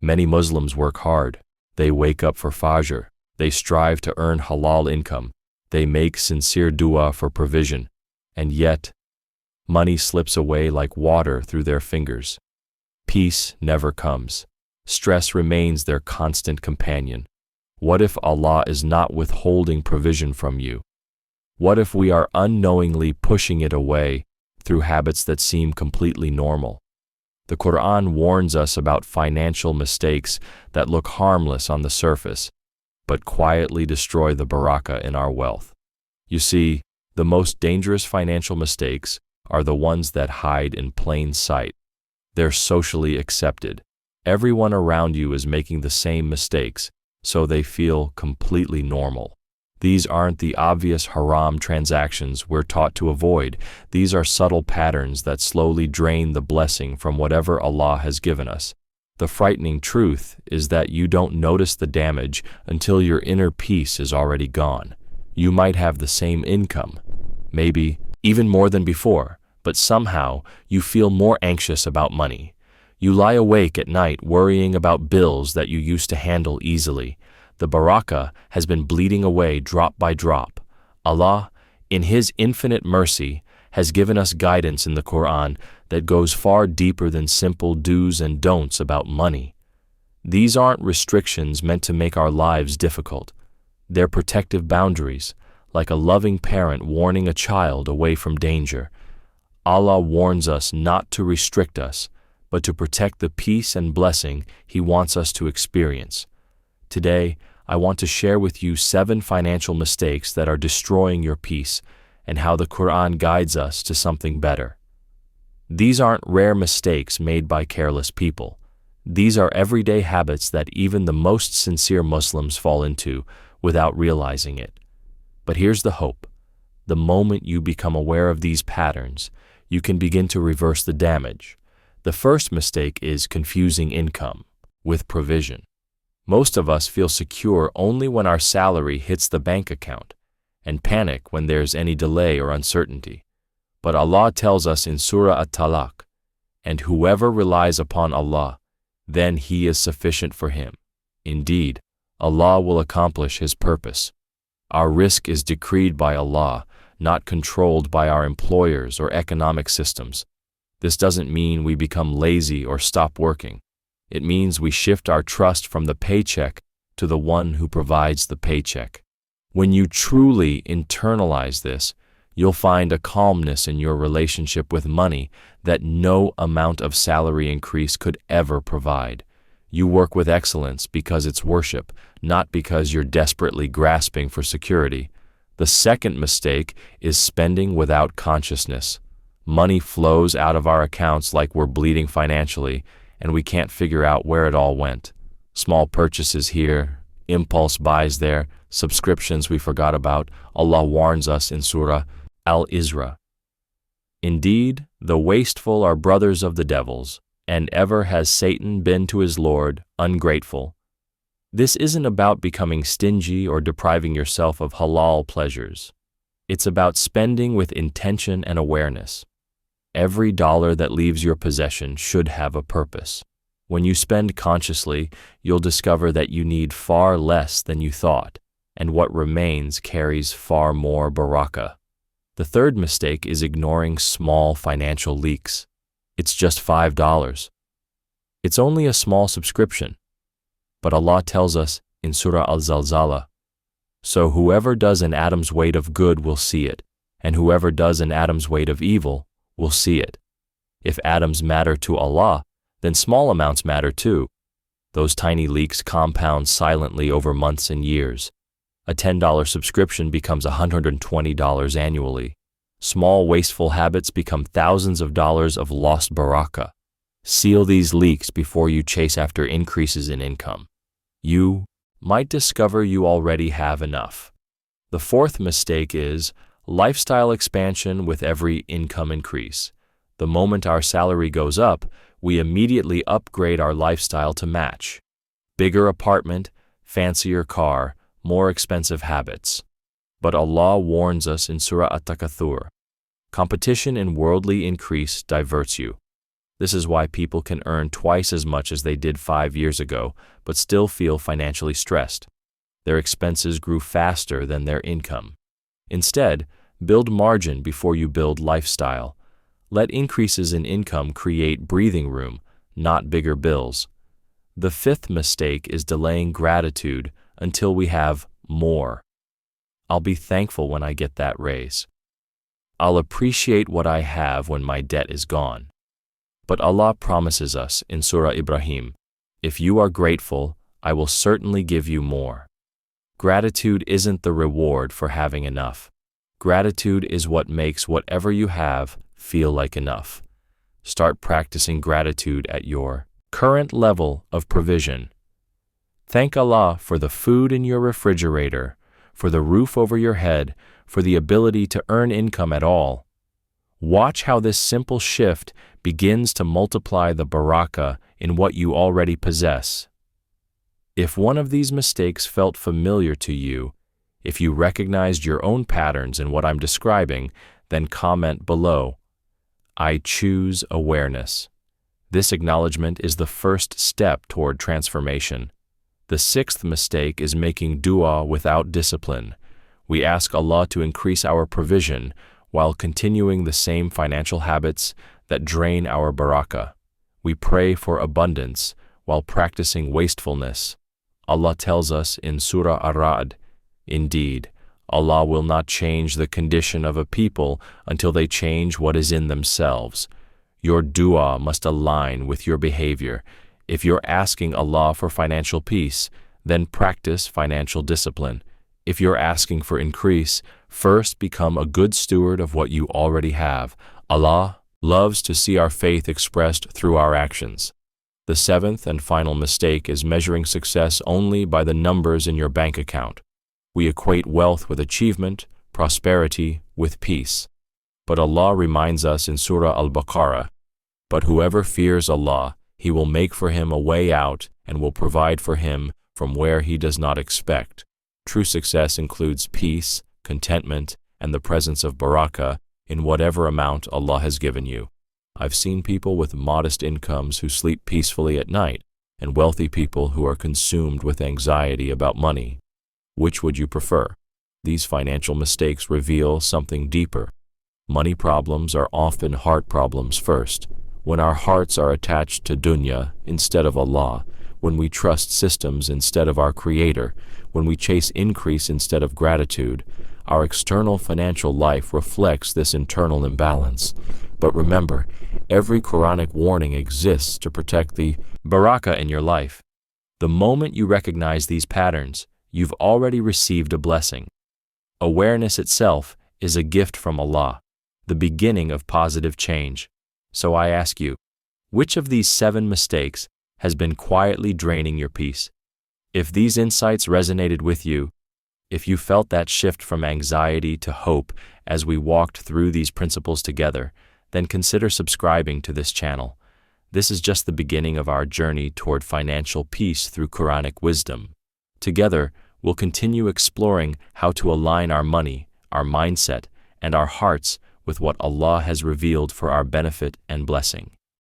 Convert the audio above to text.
Many Muslims work hard. They wake up for Fajr. They strive to earn halal income. They make sincere dua for provision. And yet, money slips away like water through their fingers. Peace never comes. Stress remains their constant companion. What if Allah is not withholding provision from you? What if we are unknowingly pushing it away through habits that seem completely normal? The Qur'an warns us about financial mistakes that look harmless on the surface, but quietly destroy the barakah in our wealth. You see, the most dangerous financial mistakes are the ones that hide in plain sight. They're socially accepted. Everyone around you is making the same mistakes, so they feel completely normal. These aren't the obvious haram transactions we're taught to avoid. These are subtle patterns that slowly drain the blessing from whatever Allah has given us. The frightening truth is that you don't notice the damage until your inner peace is already gone. You might have the same income, maybe even more than before, but somehow you feel more anxious about money. You lie awake at night worrying about bills that you used to handle easily. The barakah has been bleeding away drop by drop. Allah, in His infinite mercy, has given us guidance in the Qur'an that goes far deeper than simple do's and don'ts about money. These aren't restrictions meant to make our lives difficult. They're protective boundaries, like a loving parent warning a child away from danger. Allah warns us not to restrict us, but to protect the peace and blessing He wants us to experience. Today, I want to share with you 7 financial mistakes that are destroying your peace and how the Qur'an guides us to something better. These aren't rare mistakes made by careless people. These are everyday habits that even the most sincere Muslims fall into without realizing it. But here's the hope. The moment you become aware of these patterns, you can begin to reverse the damage. The first mistake is confusing income with provision. Most of us feel secure only when our salary hits the bank account and panic when there's any delay or uncertainty. But Allah tells us in Surah At-Talaq, "And whoever relies upon Allah, then He is sufficient for him. Indeed, Allah will accomplish His purpose." Our rizq is decreed by Allah, not controlled by our employers or economic systems. This doesn't mean we become lazy or stop working. It means we shift our trust from the paycheck to the one who provides the paycheck. When you truly internalize this, you'll find a calmness in your relationship with money that no amount of salary increase could ever provide. You work with excellence because it's worship, not because you're desperately grasping for security. The second mistake is spending without consciousness. Money flows out of our accounts like we're bleeding financially, and we can't figure out where it all went. Small purchases here, impulse buys there, subscriptions we forgot about. Allah warns us in Surah Al-Isra. "Indeed, the wasteful are brothers of the devils, and ever has Satan been to his Lord ungrateful." This isn't about becoming stingy or depriving yourself of halal pleasures. It's about spending with intention and awareness. Every dollar that leaves your possession should have a purpose. When you spend consciously, you'll discover that you need far less than you thought, and what remains carries far more barakah. The third mistake is ignoring small financial leaks. It's just $5. It's only a small subscription. But Allah tells us in Surah Al-Zalzala, "So whoever does an atom's weight of good will see it, and whoever does an atom's weight of evil will see it." If atoms matter to Allah, then small amounts matter too. Those tiny leaks compound silently over months and years. A $10 subscription becomes $120 annually. Small wasteful habits become thousands of dollars of lost barakah. Seal these leaks before you chase after increases in income. You might discover you already have enough. The fourth mistake is lifestyle expansion with every income increase. The moment our salary goes up, we immediately upgrade our lifestyle to match. Bigger apartment, fancier car, more expensive habits. But Allah warns us in Surah At-Takathur, competition in worldly increase diverts you. This is why people can earn twice as much as they did 5 years ago, but still feel financially stressed. Their expenses grew faster than their income. Instead, build margin before you build lifestyle. Let increases in income create breathing room, not bigger bills. The fifth mistake is delaying gratitude until we have more. I'll be thankful when I get that raise. I'll appreciate what I have when my debt is gone. But Allah promises us in Surah Ibrahim, if you are grateful, I will certainly give you more. Gratitude isn't the reward for having enough. Gratitude is what makes whatever you have feel like enough. Start practicing gratitude at your current level of provision. Thank Allah for the food in your refrigerator, for the roof over your head, for the ability to earn income at all. Watch how this simple shift begins to multiply the barakah in what you already possess. If one of these mistakes felt familiar to you, if you recognized your own patterns in what I'm describing, then comment below. I choose awareness. This acknowledgement is the first step toward transformation. The sixth mistake is making dua without discipline. We ask Allah to increase our provision while continuing the same financial habits that drain our barakah. We pray for abundance while practicing wastefulness. Allah tells us in Surah Ar-Ra'd, indeed, Allah will not change the condition of a people until they change what is in themselves. Your dua must align with your behavior. If you're asking Allah for financial peace, then practice financial discipline. If you're asking for increase, first become a good steward of what you already have. Allah loves to see our faith expressed through our actions. The seventh and final mistake is measuring success only by the numbers in your bank account. We equate wealth with achievement, prosperity with peace. But Allah reminds us in Surah Al-Baqarah, but whoever fears Allah, He will make for him a way out and will provide for him from where he does not expect. True success includes peace, contentment, and the presence of barakah in whatever amount Allah has given you. I've seen people with modest incomes who sleep peacefully at night, and wealthy people who are consumed with anxiety about money. Which would you prefer? These financial mistakes reveal something deeper. Money problems are often heart problems first. When our hearts are attached to dunya instead of Allah, when we trust systems instead of our Creator, when we chase increase instead of gratitude, our external financial life reflects this internal imbalance. But remember, every Quranic warning exists to protect the barakah in your life. The moment you recognize these patterns, you've already received a blessing. Awareness itself is a gift from Allah, the beginning of positive change. So I ask you, which of these 7 mistakes has been quietly draining your peace? If these insights resonated with you, if you felt that shift from anxiety to hope as we walked through these principles together, then consider subscribing to this channel. This is just the beginning of our journey toward financial peace through Quranic wisdom. Together, we'll continue exploring how to align our money, our mindset, and our hearts with what Allah has revealed for our benefit and blessing.